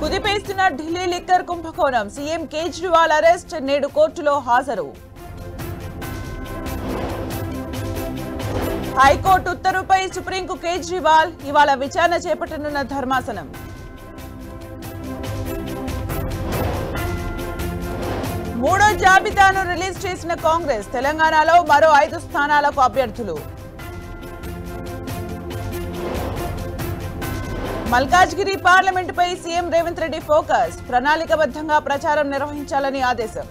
కుదిపేస్తున్న Delhi liquor కుంభకోణం CM Kejriwal arrest నేడు కోర్టులో హాజరు హైకోర్టు ఉత్తర్వుపై సుప్రీంకు కేజ్రీవాల్ ఇవాళ విచారణ చేపట్టనున్న ధర్మాసనం మూడో జాబితాను రిలీజ్ చేసిన కాంగ్రెస్ తెలంగాణలో మరో 5 స్థానాలకు అభ్యర్థులు మల్కాజ్గిరి పార్లమెంటుపై సీఎం రేవంత్ రెడ్డి ఫోకస్ ప్రణాళికబద్ధంగా ప్రచారం నిర్వహించాలని ఆదేశం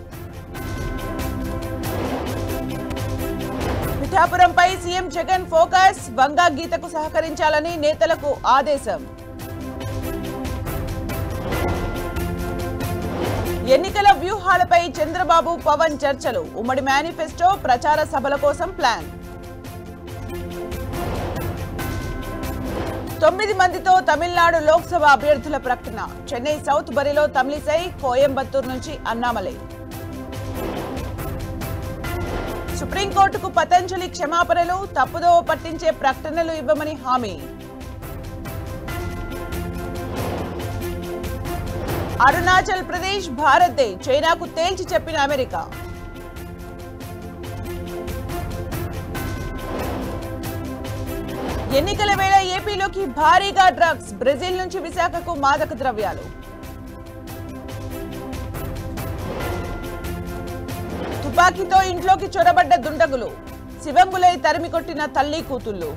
పిఠాపురంపై సీఎం జగన్ ఫోకస్ వంగా గీతకు సహకరించాలని నేతలకు ఆదేశం ఎన్నికల వ్యూహాలపై చంద్రబాబు పవన్ చర్చలు ఉమ్మడి మేనిఫెస్టో ప్రచార సభల కోసం ప్లాన్ 9 మందితో తమిళనాడు లోక్సభ అభ్యర్థుల ప్రకటన చెన్నై సౌత్ బరిలో తమిళిసై కోయంబత్తూరు నుంచి అన్నామలై సుప్రీంకోర్టుకు పతంజలి క్షమాపణలు తప్పుదోవ పట్టించే ప్రకటనలు ఇవ్వమని హామీ అరుణాచల్ ప్రదేశ్ భారత్దే చైనాకు తేల్చి చెప్పిన అమెరికా ఎన్నికల వేళ ఏపీలోకి భారీగా డ్రగ్స్ బ్రెజిల్ నుంచి విశాఖకు మాదక ద్రవ్యాలు తుపాకీతో ఇంట్లోకి చొరబడ్డ దుండగులు శివంగులై తరిమికొట్టిన తల్లి కూతుళ్లు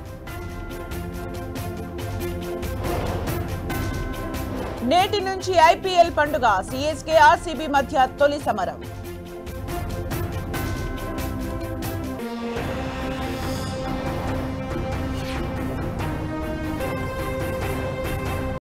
నేటి నుంచి ఐపీఎల్ పండుగ సిఎస్కే ఆర్సీబీ మధ్య తొలి సమరం